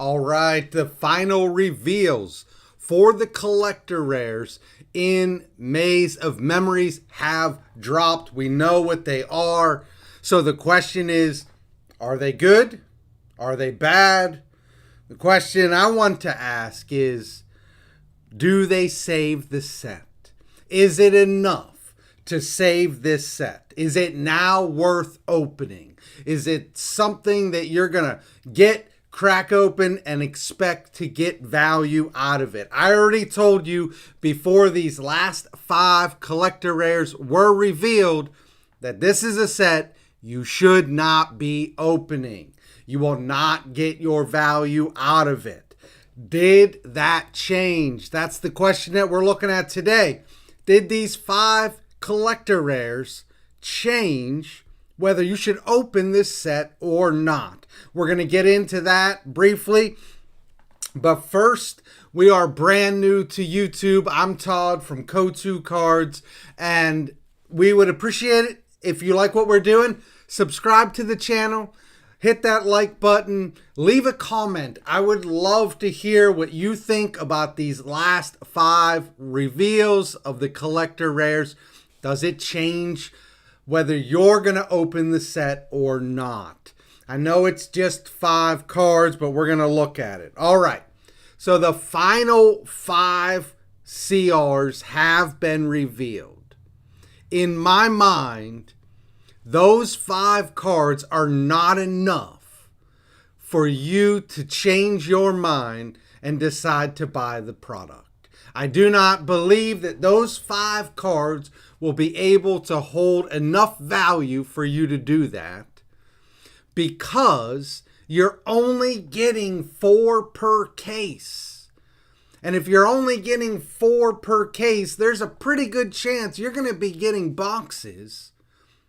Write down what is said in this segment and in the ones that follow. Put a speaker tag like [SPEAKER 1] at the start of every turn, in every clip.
[SPEAKER 1] All right, the final reveals for the collector rares in Maze of Memories have dropped. We know what they are. So the question is, are they good? Are they bad? The question I want to ask is, do they save the set? Is it enough to save this set? Is it now worth opening? Is it something that you're going to get, crack open, and expect to get value out of it? I already told you before these last 5 collector rares were revealed that this is a set you should not be opening. You will not get your value out of it. Did that change? That's the question that we're looking at today. Did these 5 collector rares change whether you should open this set or not? We're going to get into that briefly. But first, we are brand new to YouTube. I'm Todd from Ko2 Cards, and we would appreciate it if you like what we're doing. Subscribe to the channel. Hit that like button. Leave a comment. I would love to hear what you think about these last 5 reveals of the collector rares. Does it change whether you're going to open the set or not? I know it's just 5 cards, but we're going to look at it. All right. So the final 5 CRs have been revealed. In my mind, those 5 cards are not enough for you to change your mind and decide to buy the product. I do not believe that those 5 cards will be able to hold enough value for you to do that, because you're only getting 4 per case. And if you're only getting 4 per case, there's a pretty good chance you're going to be getting boxes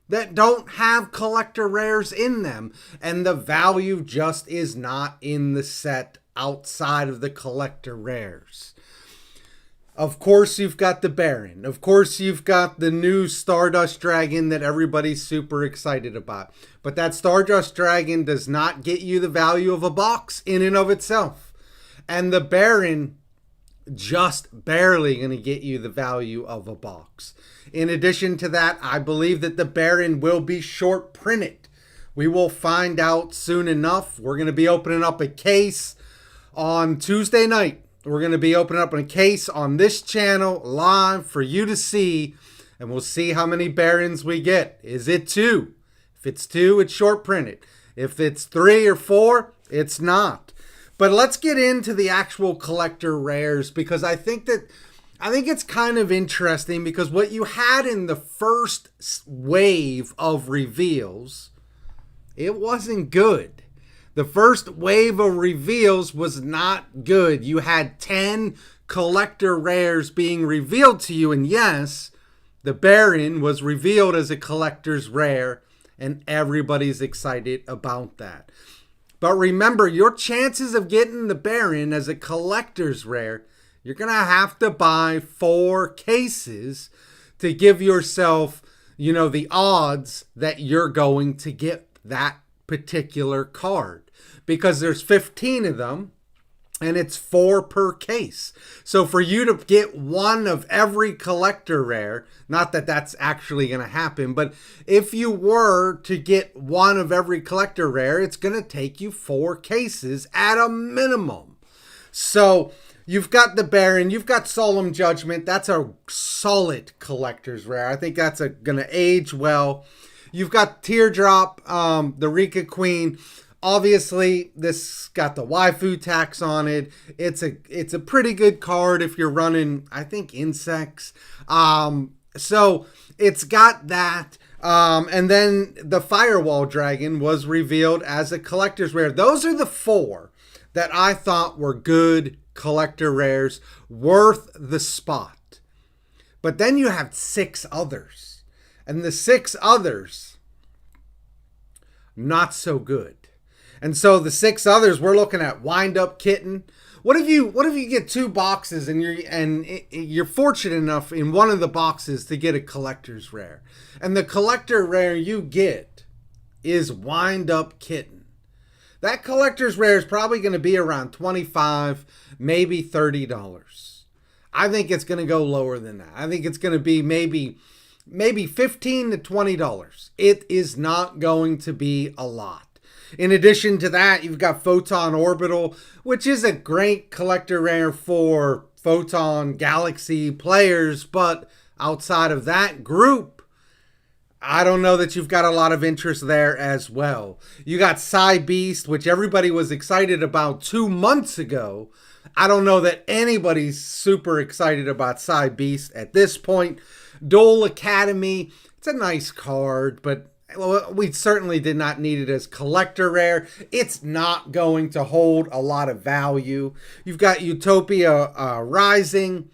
[SPEAKER 1] that don't have collector rares in them, and the value just is not in the set outside of the collector rares. Of course, you've got the Baron. Of course, you've got the new Stardust Dragon that everybody's super excited about. But that Stardust Dragon does not get you the value of a box in and of itself. And the Baron just barely going to get you the value of a box. In addition to that, I believe that the Baron will be short printed. We will find out soon enough. We're going to be opening up a case on Tuesday night. We're going to be opening up a case on this channel live for you to see, and we'll see how many Barons we get. Is it 2? If it's 2, it's short printed. If it's 3 or 4, it's not. But let's get into the actual collector rares, because I think it's kind of interesting, because what you had in the first wave of reveals, it wasn't good. The first wave of reveals was not good. You had 10 collector rares being revealed to you, and yes, the Baron was revealed as a collector's rare, and everybody's excited about that. But remember, your chances of getting the Baron as a collector's rare, you're going to have to buy 4 cases to give yourself, the odds that you're going to get that particular card. Because there's 15 of them, and it's 4 per case. So for you to get 1 of every collector rare, not that that's actually going to happen, but if you were to get 1 of every collector rare, it's going to take you 4 cases at a minimum. So you've got the Baron, you've got Solemn Judgment. That's a solid collector's rare. I think that's going to age well. You've got Teardrop, the Rika Queen. Obviously, this got the waifu tax on it. It's a pretty good card if you're running, I think, insects. So it's got that. And then the Firewall Dragon was revealed as a collector's rare. Those are the 4 that I thought were good collector rares, worth the spot. But then you have 6 others. And the 6 others, not so good. And so the 6 others, we're looking at Wind Up Kitten. What if you get 2 boxes and you're fortunate enough in one of the boxes to get a collector's rare, and the collector rare you get is Wind Up Kitten. that collector's rare is probably going to be around $25, maybe $30. I think it's going to go lower than that. I think it's going to be maybe $15 to $20. It is not going to be a lot. In addition to that, you've got Photon Orbital, which is a great collector rare for Photon Galaxy players, but outside of that group, I don't know that you've got a lot of interest there as well. You got Psybeast, which everybody was excited about 2 months ago. I don't know that anybody's super excited about Psybeast at this point. Duel Academy, it's a nice card, but we certainly did not need it as collector rare. It's not going to hold a lot of value. You've got Utopia Rising.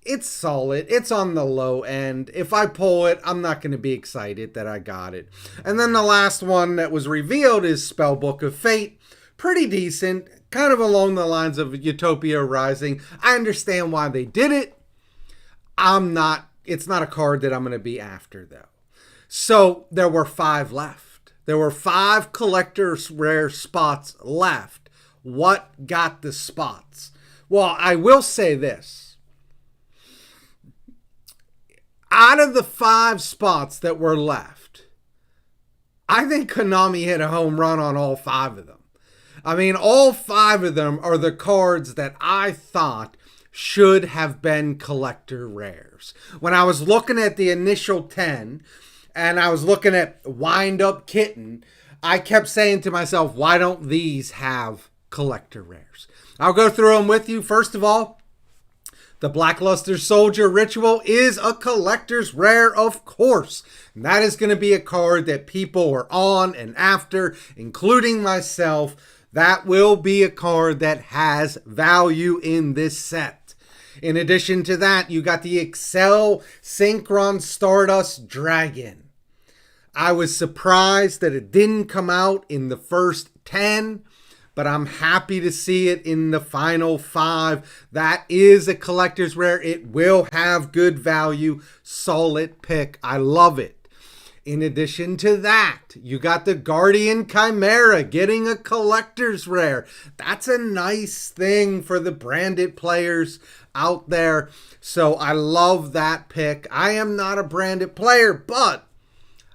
[SPEAKER 1] It's solid. It's on the low end. If I pull it, I'm not going to be excited that I got it. And then the last one that was revealed is Spellbook of Fate. Pretty decent. Kind of along the lines of Utopia Rising. I understand why they did it. It's not a card that I'm going to be after, though. So there were 5 left. There were 5 collector's rare spots left. What got the spots? Well, I will say this. Out of the 5 spots that were left, I think Konami hit a home run on all 5 of them. I mean, all 5 of them are the cards that I thought should have been collector rares. When I was looking at the initial 10, and I was looking at Wind Up Kitten, I kept saying to myself, why don't these have collector rares? I'll go through them with you. First of all, the Blackluster Soldier Ritual is a collector's rare, of course. And that is going to be a card that people are on and after, including myself. That will be a card that has value in this set. In addition to that, you got the Excel Synchron Stardust Dragon. I was surprised that it didn't come out in the first 10. But I'm happy to see it in the final 5. That is a collector's rare. It will have good value. Solid pick. I love it. In addition to that, you got the Guardian Chimera getting a collector's rare. That's a nice thing for the branded players out there. So I love that pick. I am not a branded player, but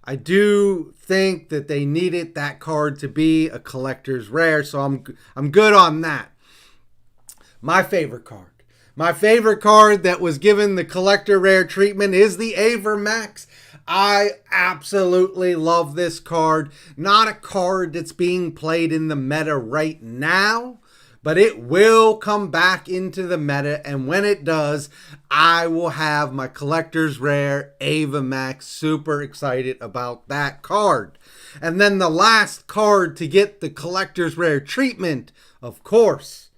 [SPEAKER 1] I do think that they needed that card to be a collector's rare, so I'm good on that. My favorite card. My favorite card that was given the collector rare treatment is the Avermax. I absolutely love this card. Not a card that's being played in the meta right now, but it will come back into the meta, and when it does, I will have my collector's rare Avermax. Super excited about that card. And then the last card to get the collector's rare treatment, of course,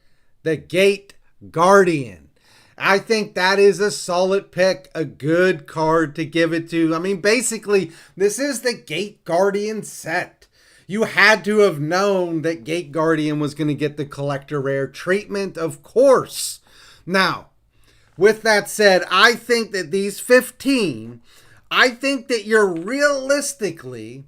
[SPEAKER 1] the Gate Guardian. I think that is a solid pick, a good card to give it to. I mean, basically, this is the Gate Guardian set. You had to have known that Gate Guardian was going to get the collector rare treatment, of course. Now, with that said, I think that these 15, I think that you're realistically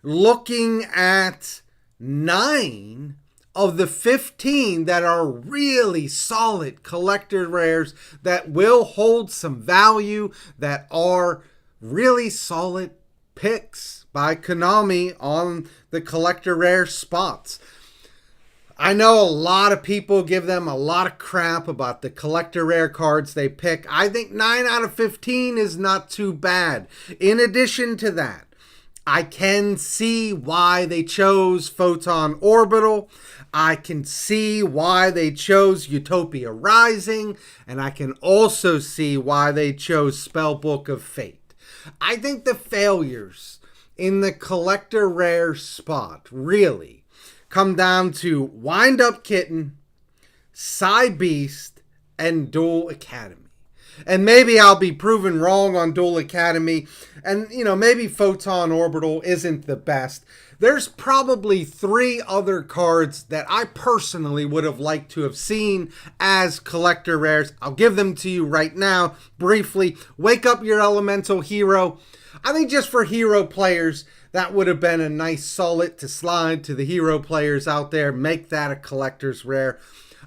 [SPEAKER 1] looking at 9 of the 15 that are really solid collector rares that will hold some value, that are really solid picks by Konami on the collector rare spots. I know a lot of people give them a lot of crap about the collector rare cards they pick. I think 9 out of 15 is not too bad. In addition to that, I can see why they chose Photon Orbital. I can see why they chose Utopia Rising. And I can also see why they chose Spellbook of Fate. I think the failures in the collector rare spot really come down to Wind Up Kitten, Psybeast, and Duel Academy. And maybe I'll be proven wrong on Duel Academy. And, maybe Photon Orbital isn't the best. There's probably 3 other cards that I personally would have liked to have seen as collector rares. I'll give them to you right now, briefly. Wake Up Your Elemental Hero. I think just for hero players, That would have been a nice solid to slide to the hero players out there. Make that a collector's rare.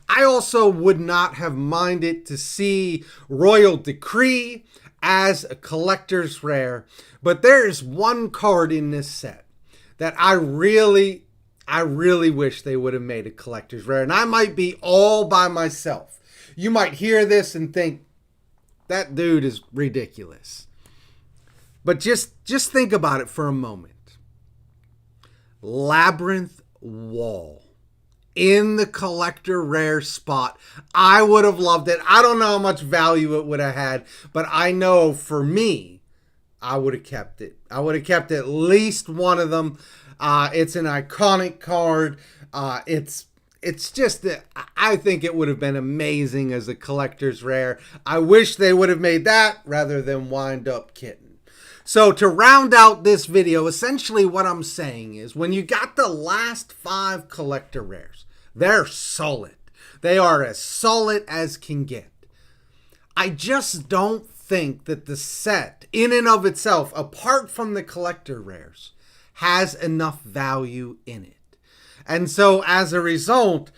[SPEAKER 1] I also would not have minded to see Royal Decree as a collector's rare. But there is one card in this set that I really wish they would have made a collector's rare. And I might be all by myself. You might hear this and think, that dude is ridiculous. But just think about it for a moment. Labyrinth Wall in the collector rare spot. I would have loved it. I don't know how much value it would have had, but I know for me, I would have kept it. I would have kept at least one of them. It's an iconic card. It's just that I think it would have been amazing as a collector's rare. I wish they would have made that rather than Wind Up Kitten. So to round out this video, essentially what I'm saying is when you got the last 5 collector rares, they're solid. They are as solid as can get. I just don't think that the set in and of itself, apart from the collector rares, has enough value in it. And so as a result,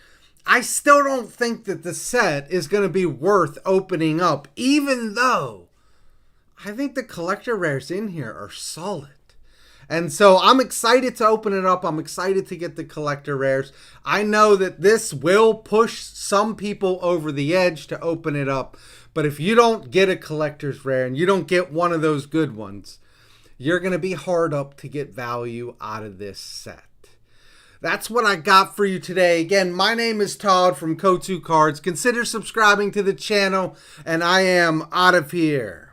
[SPEAKER 1] I still don't think that the set is going to be worth opening up, even though I think the collector rares in here are solid. And so I'm excited to open it up. I'm excited to get the collector rares. I know that this will push some people over the edge to open it up. But if you don't get a collector's rare and you don't get one of those good ones, you're going to be hard up to get value out of this set. That's what I got for you today. Again, my name is Todd from Ko2 Cards. Consider subscribing to the channel, and I am out of here.